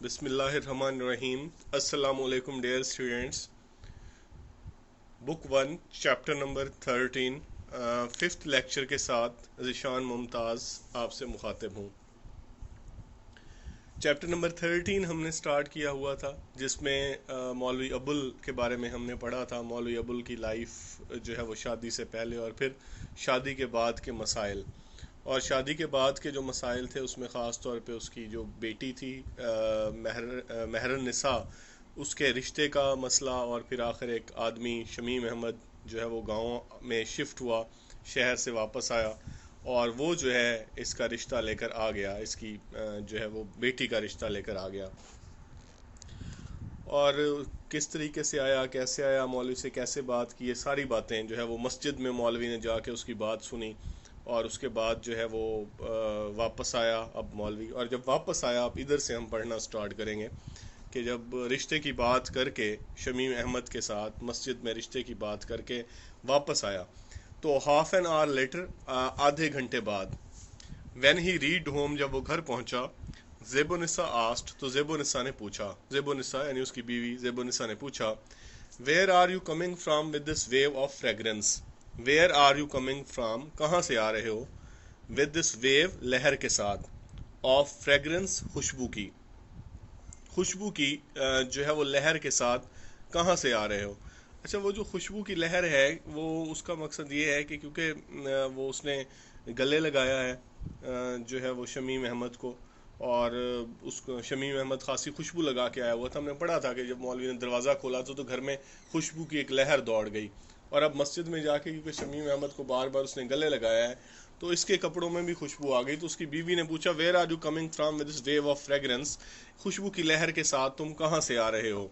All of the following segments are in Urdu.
بسم اللہ الرحمن الرحیم. السلام علیکم ڈیئر اسٹوڈینٹس. بک 1 چیپٹر نمبر 13 ففتھ لیکچر کے ساتھ ذیشان ممتاز آپ سے مخاطب ہوں. چیپٹر نمبر 13 ہم نے سٹارٹ کیا ہوا تھا، جس میں مولوی ابل کے بارے میں ہم نے پڑھا تھا. مولوی ابل کی لائف جو ہے وہ شادی سے پہلے اور پھر شادی کے بعد کے مسائل، اور شادی کے بعد کے جو مسائل تھے اس میں خاص طور پہ اس کی جو بیٹی تھی مہر النساء، اس کے رشتے کا مسئلہ، اور پھر آخر ایک آدمی شمیم احمد جو ہے وہ گاؤں میں شفٹ ہوا، شہر سے واپس آیا، اور وہ جو ہے اس کا رشتہ لے کر آ گیا، اس کی جو ہے وہ بیٹی کا رشتہ لے کر آ گیا. اور کس طریقے سے آیا، کیسے آیا، مولوی سے کیسے بات کی، یہ ساری باتیں جو ہے وہ مسجد میں مولوی نے جا کے اس کی بات سنی، اور اس کے بعد جو ہے وہ واپس آیا اب مولوی. اور جب واپس آیا، اب ادھر سے ہم پڑھنا سٹارٹ کریں گے کہ جب رشتے کی بات کر کے شمیم احمد کے ساتھ مسجد میں رشتے کی بات کر کے واپس آیا، تو ہاف این آور لیٹر، آدھے گھنٹے بعد، وین ہی ریڈ ہوم، جب وہ گھر پہنچا، زیب النساء آسٹ، تو زیب النساء نے پوچھا، زیب النساء یعنی اس کی بیوی زیب النساء نے پوچھا، where are you coming from with this wave of fragrance. Where are you coming from, کہاں سے آ رہے ہو، ود دس ویو لہر کے ساتھ، آف فریگرنس خوشبو کی، خوشبو کی جو ہے وہ لہر کے ساتھ کہاں سے آ رہے ہو. اچھا، وہ جو خوشبو کی لہر ہے وہ اس کا مقصد یہ ہے کہ کیونکہ وہ اس نے گلے لگایا ہے جو ہے وہ شمیم احمد کو، اور اس کو شمیم احمد خاصی خوشبو لگا کے آیا ہوا تھا. ہم نے پڑھا تھا کہ جب مولوی نے دروازہ کھولا تو گھر میں خوشبو کی ایک لہر دوڑ گئی، اور اب مسجد میں جا کے کیونکہ شمیم احمد کو بار بار اس نے گلے لگایا ہے تو اس کے کپڑوں میں بھی خوشبو آ گئی. تو اس کی بیوی نے پوچھا، where are you coming from with this wave of fragrance, خوشبو کی لہر کے ساتھ تم کہاں سے آ رہے ہو.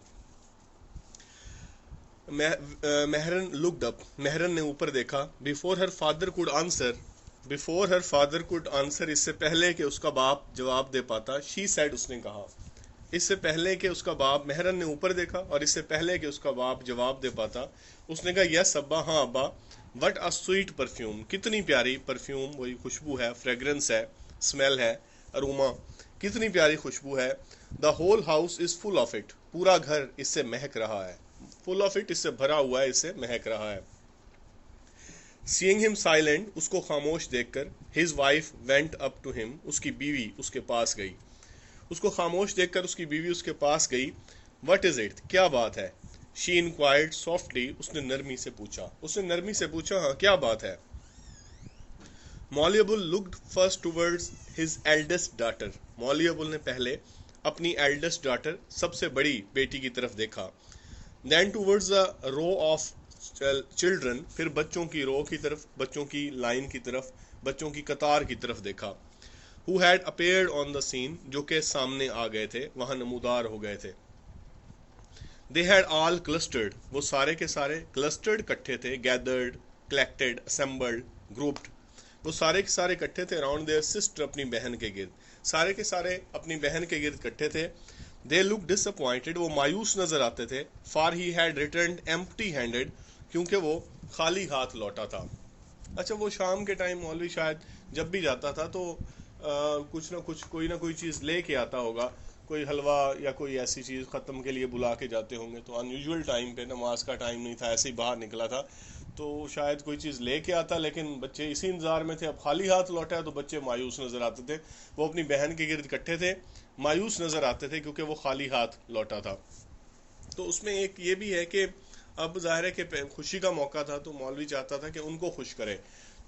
مہرن لکڈ اپ، مہرن نے اوپر دیکھا. Before her father could answer, before her father could answer, اس سے پہلے کہ اس کا باپ جواب دے پاتا، شی سیڈ، اس نے کہا. اس سے پہلے کہ اس کا باپ، مہرن نے اوپر دیکھا اور اس سے پہلے کہ اس کا باپ جواب دے پاتا اس نے کہا، یس ابا، ہاں ابا. وٹ اے سویٹ پرفیوم، کتنی پیاری پرفیوم، وہی خوشبو ہے، فریگرنس ہے، اسمیل ہے، اروما، کتنی پیاری خوشبو ہے. The whole house is full of it, پورا گھر اس سے مہک رہا ہے، فل آف اٹ، اس سے بھرا ہوا ہے، اس سے مہک رہا ہے. سیئنگ ہم سائلنٹ، اس کو خاموش دیکھ کر، his wife went up to him, اس کی بیوی اس کے پاس گئی. اس کو خاموش دیکھ کر اس کی بیوی اس کے پاس گئی. وٹ از اٹ، کیا بات ہے. شی انکوائرڈ سافٹلی، اس نے نرمی سے پوچھا، اس نے نرمی سے پوچھا، ہاں کیا بات ہے. مولوی ابل looked first towards his eldest daughter, مولوی ابل نے پہلے اپنی ایلڈسٹ ڈاٹر، سب سے بڑی بیٹی کی طرف دیکھا. Then towards a row of children, پھر بچوں کی رو کی طرف، بچوں کی لائن کی طرف، بچوں کی قطار کی طرف دیکھا. who had appeared on the scene، جو کہ سامنے آ گئے تھے، وہاں نمودار ہو گئے تھے. they had all clustered، وہ سارے کے سارے clustered، کٹھے تھے، gathered، collected، assembled، grouped، وہ سارے کے سارے کٹھے تھے around their sister، اپنی بہن کے گرد، سارے کے سارے اپنی بہن کے گرد کٹھے تھے. they looked disappointed، وہ مایوس نظر آتے تھے. for he had returned empty handed، کیونکہ وہ خالی ہاتھ لوٹا تھا. اچھا، وہ شام کے ٹائم مولوی شاید جب بھی جاتا تھا تو کچھ نہ کوئی چیز لے کے آتا ہوگا، کوئی حلوہ یا کوئی ایسی چیز ختم کے لیے بلا کے جاتے ہوں گے. تو ان یوزول ٹائم پہ، نماز کا ٹائم نہیں تھا، ایسے ہی باہر نکلا تھا تو شاید کوئی چیز لے کے آتا، لیکن بچے اسی انتظار میں تھے. اب خالی ہاتھ لوٹا ہے تو بچے مایوس نظر آتے تھے. وہ اپنی بہن کے گرد اکٹھے تھے، مایوس نظر آتے تھے کیونکہ وہ خالی ہاتھ لوٹا تھا. تو اس میں ایک یہ بھی ہے کہ اب ظاہر ہے کہ خوشی کا موقع تھا تو مولوی چاہتا تھا کہ ان کو خوش کرے،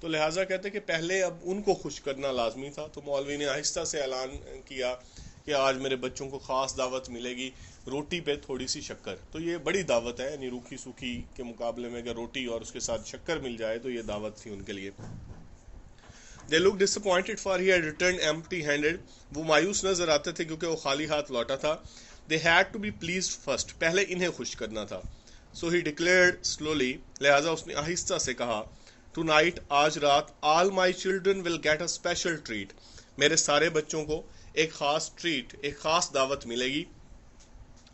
تو لہٰذا کہتے کہ پہلے اب ان کو خوش کرنا لازمی تھا. تو مولوی نے آہستہ سے اعلان کیا کہ آج میرے بچوں کو خاص دعوت ملے گی، روٹی پہ تھوڑی سی شکر. تو یہ بڑی دعوت ہے، یعنی روکھی سوکھی کے مقابلے میں اگر روٹی اور اس کے ساتھ شکر مل جائے تو یہ دعوت تھی ان کے لیے. They looked disappointed for he had returned empty handed، وہ مایوس نظر آتے تھے کیونکہ وہ خالی ہاتھ لوٹا تھا. They had to be pleased first، پہلے انہیں خوش کرنا تھا. So he declared slowly، لہٰذا اس نے آہستہ سے کہا، Tonight، آج رات، all my children will get a special treat، میرے سارے بچوں کو ایک خاص ٹریٹ، ایک خاص دعوت ملے گی.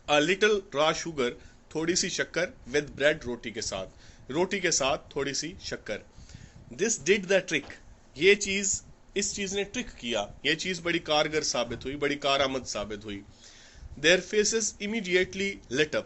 A little raw sugar، تھوڑی سی شکر، with bread، روٹی کے ساتھ، روٹی کے ساتھ تھوڑی سی شکر. This did the trick، یہ چیز، اس چیز نے ٹرک کیا، یہ چیز بڑی کارگر ثابت ہوئی، بڑی کارآمد ثابت ہوئی. their faces immediately lit up.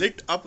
lit up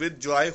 with joy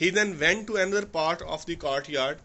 He then went to another part of the courtyard.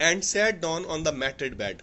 And sat down on the matted bed.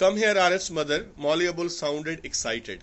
Come here, Arif's mother. Molly Abul sounded excited.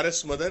Arif's mother.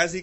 As he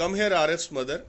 Come here, Arif's mother.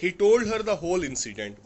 He told her the whole incident.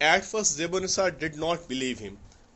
At first Zebunisa did not believe him.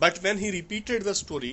But when he repeated the story,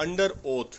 under oath,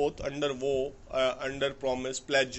oath, under promise, pledge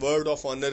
word of honor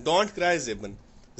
don't cry Zebun,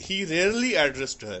he rarely addressed her.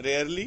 rarely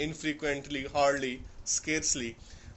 infrequently, hardly, scarcely,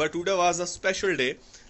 But today was a special day,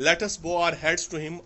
Let us bow our heads to him.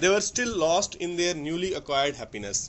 They were still lost in their newly acquired happiness.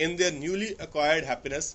In their newly acquired happiness,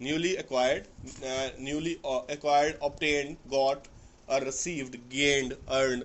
newly acquired, obtained, got or received, gained, earned,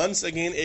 once again,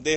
they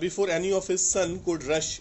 before any of his son could rush,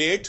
wait,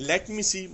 let me see,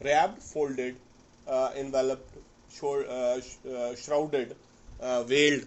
wrapped, folded, enveloped, shrouded, veiled,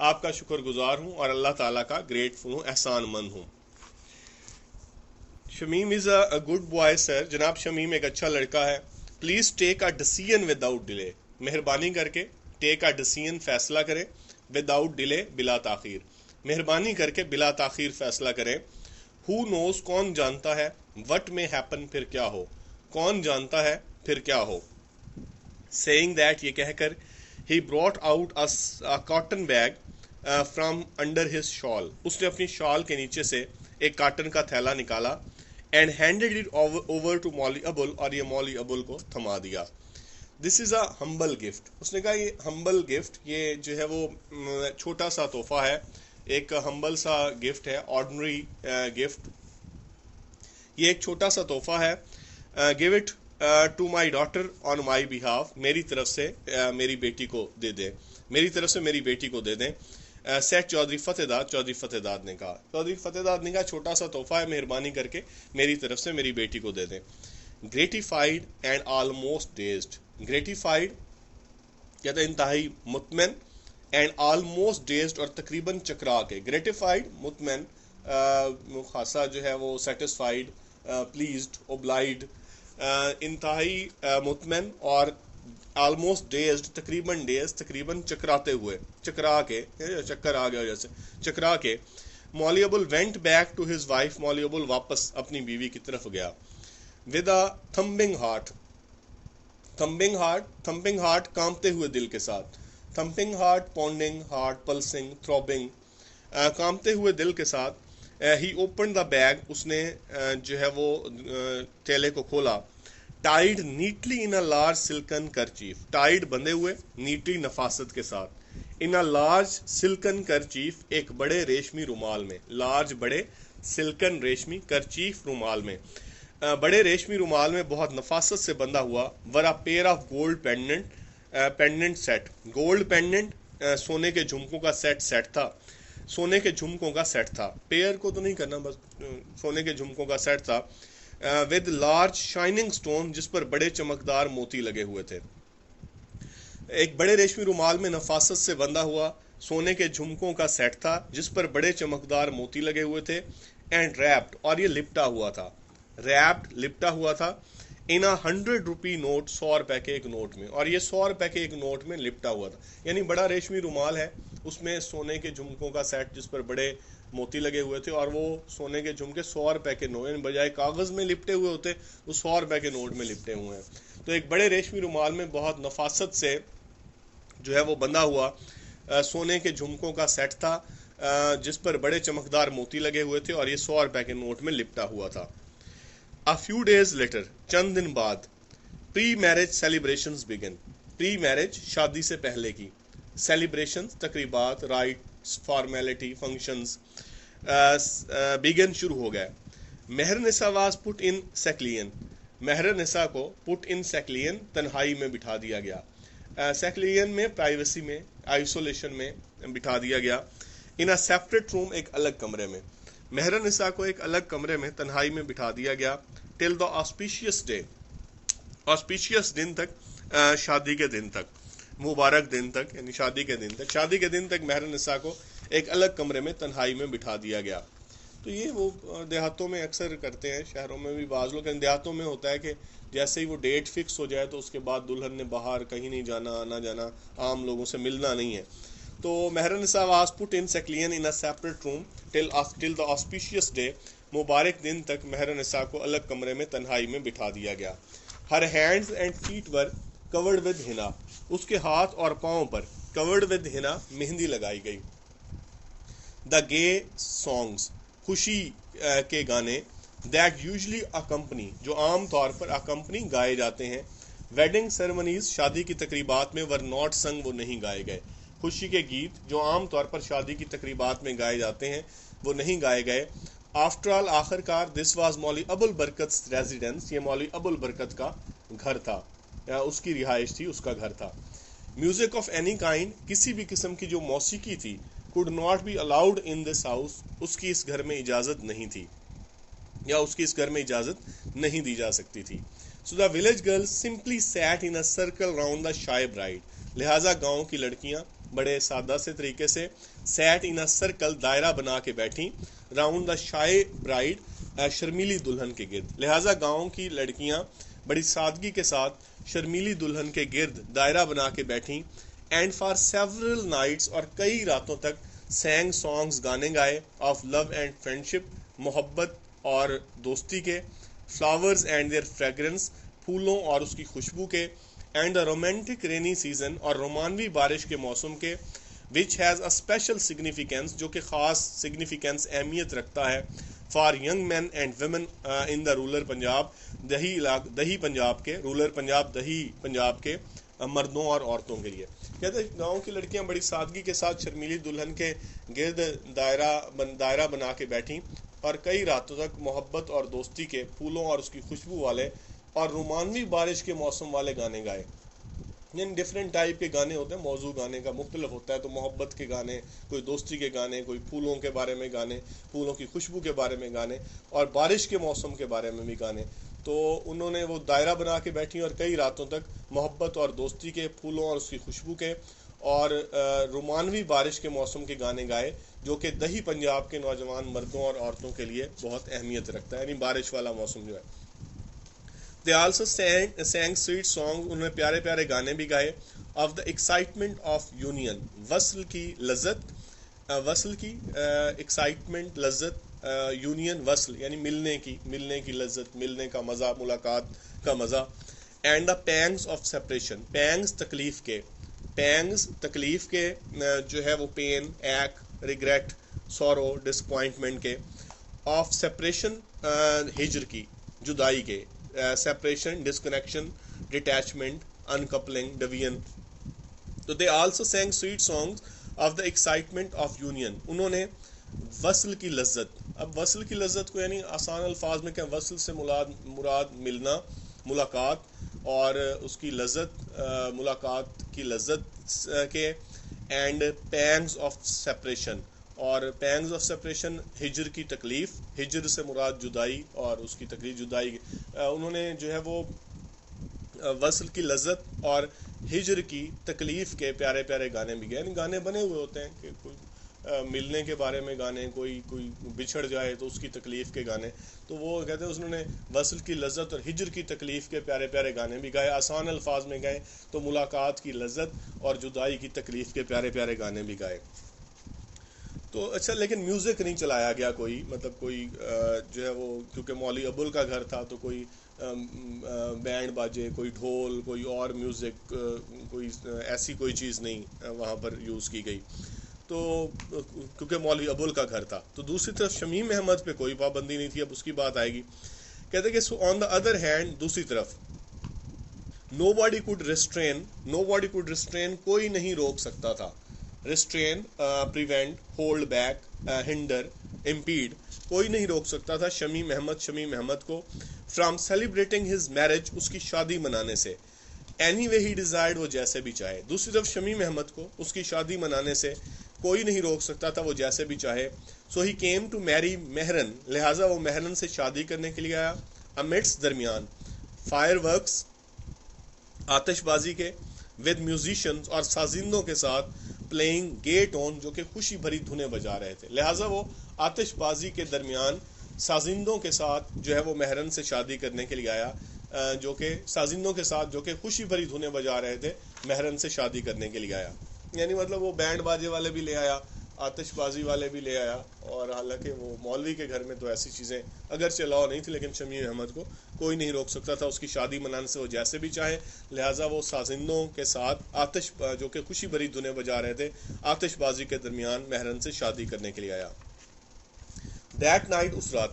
آپ کا شکر گزار ہوں اور اللہ تعالیٰ کا گریٹفل ہوں، احسان مند ہوں. شمیم از اے گڈ بوائے سر. جناب شمیم ایک اچھا لڑکا ہے. Please take a decision without delay. مہربانی کر کے ٹیک اے ڈیسیژن فیصلہ کریں، وداؤٹ ڈیلے بلا تاخیر. مہربانی کر کے بلا تاخیر فیصلہ کریں. ہو نوز کون جانتا ہے، وٹ میں ہیپن پھر کیا ہو، کون جانتا ہے پھر کیا ہو. سیئنگ دیٹ یہ کہہ کر ہی brought out a cotton bag from under his shawl. اس نے اپنی شال کے نیچے سے ایک کاٹن کا تھیلا نکالا. And handed it over to مولی ابل، اور یہ مولی ابل کو تھما دیا. دس از اے ہمبل گفٹ. اس نے کہا یہ ہمبل گفٹ، یہ جو ہے وہ چھوٹا سا تحفہ ہے، ایک ہمبل سا گفٹ ہے، آرڈنری گفٹ. یہ ایک چھوٹا سا تحفہ ہے. Give it to my daughter on my behalf. میری طرف سے میری بیٹی کو دے دیں، میری طرف سے میری بیٹی کو دے دیں. سیٹ چودھری فتح داد. چودھری فتح داد نے کہا، چودھری فتح داد نے کہا چھوٹا سا تحفہ ہے، مہربانی کر کے میری طرف سے میری بیٹی کو دے دیں. Gratified and almost dazed. Gratified کہتے ہیں انتہائی مطمئن، اینڈ آلموسٹ ڈیزڈ اور تقریباً چکرا کے. گریٹیفائڈ مطمئن، خاصا جو ہے وہ سیٹسفائڈ، پلیزڈ، اوبلائڈ. انتہائی مطمئن اور آلموسٹ ڈیزڈ تقریباً ڈیز، تقریباً چکراتے ہوئے، چکرا کے، چکر آ گیا جیسے چکرا کے. Mouli Abul went back to his wife. Mouli Abul واپس اپنی بیوی کی طرف گیا. With a thumping heart. Thumping heart, thumping heart کانپتے ہوئے دل کے ساتھ. تھمبنگ ہارٹ، پونڈنگ ہارٹ، پلسنگ، تھروبنگ، کانپتے ہوئے دل کے ساتھ. ہی اوپن دا بیگ. اس نے جو ہے وہ تھیلے کو کھولا. Tied neatly in a large silken kerchief. Tied بندھے ہوئے، نیٹلی نفاست کے ساتھ. ان اے لارج سلکن کرچیف، ایک بڑے ریشمی رومال میں. لارج بڑے، سلکن ریشمی، کرچیف رومال میں. بڑے ریشمی رومال میں بہت نفاست سے بندھا ہوا. Were a pair of gold pendant set. Gold pendant, سونے کے جھمکوں کا سیٹ تھا. سونے کے جھمکوں کا سیٹ تھا. پیئر کو تو نہیں کرنا، بس سونے کے جھمکوں کا سیٹ تھا. ود لارج شائننگ سٹون، جس پر بڑے چمکدار موتی لگے ہوئے تھے. ایک بڑے ریشمی رومال میں نفاست سے بندھا ہوا سونے کے جھمکوں کا سیٹ تھا، جس پر بڑے چمکدار موتی لگے ہوئے تھے. اینڈ ریپڈ، اور یہ لپٹا ہوا تھا. ریپڈ، لپٹا ہوا تھا. ان اے 100 روپی نوٹ، 100 روپے کے ایک نوٹ میں. اور یہ 100 روپے کے ایک نوٹ میں لپٹا ہوا تھا. یعنی بڑا ریشمی رومال ہے، اس میں سونے کے جھمکوں کا سیٹ جس پر بڑے موتی لگے ہوئے تھے، اور وہ سونے کے جھمکے 100 روپے کے نوٹ، یعنی بجائے کاغذ میں لپٹے ہوئے ہوتے وہ 100 روپے کے نوٹ میں لپٹے ہوئے ہیں. تو ایک بڑے ریشمی رومال میں بہت نفاست سے جو ہے وہ بندھا ہوا سونے کے جھمکوں کا سیٹ تھا، جس پر بڑے چمکدار موتی لگے ہوئے تھے، اور یہ 100 روپے کے نوٹ میں لپٹا ہوا تھا. A few days later، چند دن بعد. پری میرج سیلیبریشنز بگن. پری میرج، شادی سے پہلے کی. سیلیبریشنز، تقریبات، رائٹس، فارمیلٹی، فنکشنز. بگن، شروع ہو گئے. مہر نسا واز پٹ ان سیکلین. مہر نسا کو پٹ ان سیکلین، تنہائی میں بٹھا دیا گیا. سیکلین میں پرائیویسی میں، آئسولیشن میں بٹھا دیا گیا. ان اے سیپریٹ روم، ایک الگ کمرے میں. مہر نسا کو ایک الگ کمرے میں تنہائی میں بٹھا دیا گیا. ٹل دا آسپیشیس ڈے، آسپیشیس دن تک، شادی کے دن تک، مبارک دن تک، یعنی شادی کے دن تک. شادی کے دن تک مہر نسا کو ایک الگ کمرے میں تنہائی میں بٹھا دیا گیا. تو یہ وہ دیہاتوں میں اکثر کرتے ہیں، شہروں میں بھی بعض لوگ. دیہاتوں میں ہوتا ہے کہ جیسے ہی وہ ڈیٹ فکس ہو جائے تو اس کے بعد دلہن نے باہر کہیں نہیں جانا، آنا جانا، عام لوگوں سے ملنا نہیں ہے. تو Mehrunnisa was put in seclusion in a separate room till the auspicious day. مبارک دن تک مہر نسا کو الگ کمرے میں تنہائی میں بٹھا دیا گیا. Her hands and feet were covered with henna. اس کے ہاتھ اور پاؤں پر کورڈ ود ہنا، مہندی لگائی گئی. دا گے سانگز، خوشی کے گانے. دیٹ یوزلی اکمپنی، جو عام طور پر اکمپنی گائے جاتے ہیں. ویڈنگ سیریمنیز، شادی کی تقریبات میں. ور ناٹ سنگ، وہ نہیں گائے گئے. خوشی کے گیت جو عام طور پر شادی کی تقریبات میں گائے جاتے ہیں وہ نہیں گائے گئے. آفٹر آل، آخر کار، دس واز مولی ابو برکت ریزیڈنس. یہ مولی ابو برکت کا گھر تھا، اس کی رہائش تھی، اس کا گھر تھا. میوزک آف اینی کائنڈ، کسی بھی قسم کی جو موسیقی تھی. could not be allowed in this house، اس کی اس گھر میں اجازت نہیں تھی، یا اس کی اس گھر میں اجازت نہیں دی جا سکتی تھی. So the village girls simply sat in a circle round the shy bride. لہٰذا گاؤں کی لڑکیاں بڑے سادہ سے طریقے سے sat in a circle دائرہ بنا کے بیٹھیں round the shy bride شرمیلی دلہن کے گرد. لہٰذا گاؤں کی لڑکیاں بڑی سادگی کے ساتھ شرمیلی دلہن کے گرد دائرہ بنا کے بیٹھیں. اینڈ فار سیورل نائٹس اور کئی راتوں تک سینگ سانگس گانے گائے آف لو اینڈ فرینڈشپ محبت اور دوستی کے. فلاورز اینڈ دیئر فریگرنس پھولوں اور اس کی خوشبو کے. And the romantic rainy season اور رومانوی بارش کے موسم کے. Which has a special significance جو کہ خاص سگنیفیکینس اہمیت رکھتا ہے for young men and women in the rural Punjab دہی پنجاب کے رولر پنجاب دہی پنجاب کے مردوں اور عورتوں کے لیے. کہتے ہیں گاؤں کی لڑکیاں بڑی سادگی کے ساتھ شرمیلی دلہن کے گرد دائرہ بنا کے بیٹھیں اور کئی راتوں تک محبت اور دوستی کے پھولوں اور اس کی خوشبو والے اور رومانوی بارش کے موسم والے گانے گائے. یعنی ڈفرینٹ ٹائپ کے گانے ہوتے ہیں, موضوع گانے کا مختلف ہوتا ہے. تو محبت کے گانے, کوئی دوستی کے گانے, کوئی پھولوں کے بارے میں گانے, پھولوں کی خوشبو کے بارے میں گانے اور بارش کے موسم کے بارے میں بھی گانے. تو انہوں نے وہ دائرہ بنا کے بیٹھی اور کئی راتوں تک محبت اور دوستی کے پھولوں اور اس کی خوشبو کے اور رومانوی بارش کے موسم کے گانے گائے جو کہ دہی پنجاب کے نوجوان مردوں اور عورتوں کے لیے بہت اہمیت رکھتا ہے, یعنی بارش والا موسم جو ہے. They also sang sweet songs, انہوں نے پیارے پیارے گانے بھی گائے of the excitement of union, وصل کی لذت, وصل کی excitement لذت, union وصل یعنی ملنے کی لذت, ملنے کا مزہ, ملاقات کا مزہ. and the pangs of separation, pangs تکلیف کے, pangs تکلیف کے جو ہے وہ pain, ache, regret, sorrow, disappointment کے, of separation ہجر کی, جدائی کے, separation, disconnection, detachment, uncoupling, division. So they also sang sweet songs of the excitement of union. انہوں نے وصل کی لذت, اب وصل کی لذت کو یعنی آسان الفاظ میں کہ وصل سے مراد ملنا, ملاقات اور اس کی لذت, ملاقات کی لذت کے. اینڈ pangs of separation, اور پینگز آف سیپریشن ہجر کی تکلیف, ہجر سے مراد جدائی اور اس کی تکلیف جدائی. انہوں نے جو ہے وہ وصل کی لذت اور ہجر کی تکلیف کے پیارے پیارے گانے بھی گائے. یعنی گانے بنے ہوئے ہوتے ہیں کہ کوئی ملنے کے بارے میں گانے, کوئی بچھڑ جائے تو اس کی تکلیف کے گانے. تو وہ کہتے ہیں انہوں نے وصل کی لذت اور ہجر کی تکلیف کے پیارے پیارے گانے بھی گائے. آسان الفاظ میں گائے تو ملاقات کی لذت اور جدائی کی تکلیف کے پیارے پیارے گانے بھی گائے. تو اچھا, لیکن میوزک نہیں چلایا گیا کوئی, مطلب کوئی جو ہے وہ, کیونکہ مولوی ابوال کا گھر تھا تو کوئی بینڈ باجے, کوئی ڈھول, کوئی اور میوزک, کوئی ایسی کوئی چیز نہیں وہاں پر یوز کی گئی. تو کیونکہ مولوی ابوال کا گھر تھا. تو دوسری طرف شمیم احمد پہ کوئی پابندی نہیں تھی, اب اس کی بات آئے گی. کہتے کہ سو آن دا ادر ہینڈ, دوسری طرف nobody could restrain, کوئی نہیں روک سکتا تھا. restrain, prevent, hold back, hinder, impede, کوئی نہیں روک سکتا تھا شمیم احمد کو from celebrating his marriage, اس کی شادی منانے سے. any way he desired, وہ جیسے بھی چاہے. دوسری طرف شمیم احمد کو اس کی شادی منانے سے کوئی نہیں روک سکتا تھا, وہ جیسے بھی چاہے. so he came to marry مہرن, لہٰذا وہ مہرن سے شادی کرنے کے لیے آیا. amidst, درمیان, فائر ورکس, آتش بازی کے, with musicians, اور سازندوں کے ساتھ, پلینگ گے ٹون, جو کہ خوشی بھری دھنیں بجا رہے تھے. لہٰذا وہ آتش بازی کے درمیان سازندوں کے ساتھ جو ہے وہ مہرن سے شادی کرنے کے لیے آیا, جو کہ سازندوں کے ساتھ جو کہ خوشی بھری دھنیں بجا رہے تھے مہرن سے شادی کرنے کے لیے آیا. یعنی مطلب وہ بینڈ باجے والے بھی لے آیا, آتش بازی والے بھی لے آیا. اور حالانکہ وہ مولوی کے گھر میں تو ایسی چیزیں اگرچہ لاؤ نہیں تھی, لیکن شمیم احمد کو کوئی نہیں روک سکتا تھا اس کی شادی منانے سے, وہ جیسے بھی چاہے. لہٰذا وہ سازندوں کے ساتھ آتش, جو کہ خوشی بھری دھنیں بجا رہے تھے, آتش بازی کے درمیان مہرن سے شادی کرنے کے لیے آیا. دیٹ نائٹ, اس رات,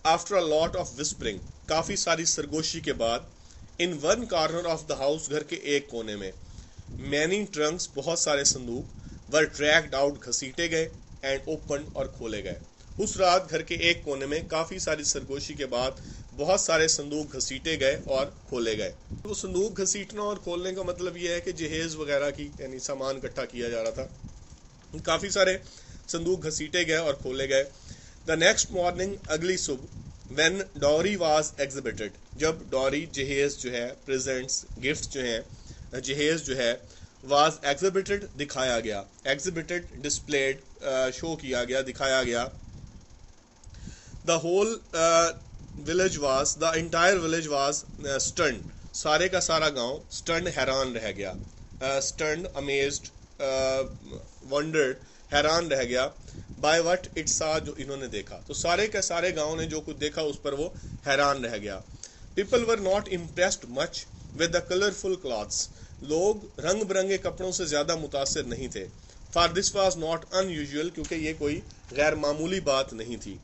after a lot of whispering, کافی ساری سرگوشی کے بعد, in one corner of the house, گھر کے ایک کونے میں, مینی ٹرنکس, بہت سارے صندوق, ور ڈریگڈ آؤٹ, گھسیٹے گئے, اینڈ اوپن, اور کھولے گئے. اس رات گھر کے ایک کونے میں کافی ساری سرگوشی کے بعد بہت سارے صندوق گھسیٹے گئے اور کھولے گئے. وہ صندوق گھسیٹنا اور کھولنے کا مطلب یہ ہے کہ جہیز وغیرہ کی, یعنی سامان اکٹھا کیا جا رہا تھا. کافی سارے صندوق گھسیٹے گئے اور کھولے گئے. دا نیکسٹ مارننگ, اگلی صبح, when dowry was exhibited, جب ڈوری جہیز جو ہے پریزنٹس گفٹ جو ہیں جہیز جو ہے was exhibited دکھایا گیا exhibited displayed شو کیا گیا دکھایا گیا the whole village was the entire village was stunned سارے کا سارا گاؤں stunned حیران رہ گیا stunned amazed wondered حیران رہ گیا بائی وٹ اٹ سا جو انہوں نے دیکھا تو سارے کے سارے گاؤں نے جو کچھ دیکھا اس پر وہ حیران رہ گیا people were not impressed much with the colourful clothes لوگ رنگ برنگے کپڑوں سے زیادہ متاثر نہیں تھے for this was not in usual کیونکہ یہ کوئی غیر معمولی بات نہیں تھی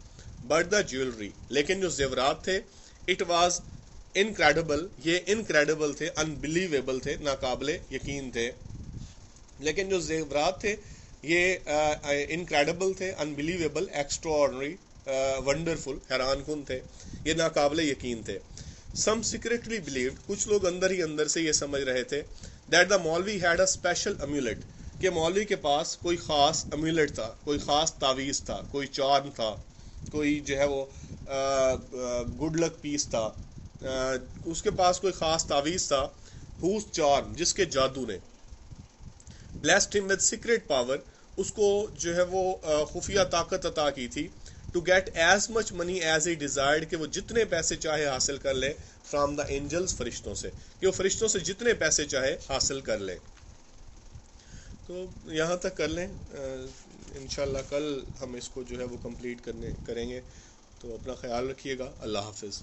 بٹ دا جیولری لیکن جو زیورات تھے اٹ واز انکریڈیبل یہ انکریڈیبل تھے انبلیویبل تھے ناقابل یقین تھے لیکن جو زیورات تھے یہ انکریڈیبل تھے انبلیویبل ایکسٹرا آرڈنری ونڈرفل حیران کن تھے یہ ناقابل یقین تھے سم سیکریٹلی بلیوڈ کچھ لوگ اندر ہی اندر سے یہ سمجھ رہے تھے دیٹ دا مولوی ہیڈ اے اسپیشل امیولیٹ کہ مولوی کے پاس کوئی خاص امیولیٹ تھا کوئی خاص تعویذ تھا کوئی چارم تھا کوئی جو ہے وہ گڈ لک پیس تھا اس کے پاس کوئی خاص تعویذ تھا ہوز چارم جس کے جادو نے blessed him with secret power اس کو جو ہے وہ خفیہ طاقت عطا کی تھی to get as much money as he desired کہ وہ جتنے پیسے چاہے حاصل کر لے فرام دا اینجلز فرشتوں سے کہ وہ فرشتوں سے جتنے پیسے چاہے حاصل کر لے تو یہاں تک کر لیں انشاءاللہ کل ہم اس کو جو ہے وہ کمپلیٹ کریں گے تو اپنا خیال رکھیے گا اللہ حافظ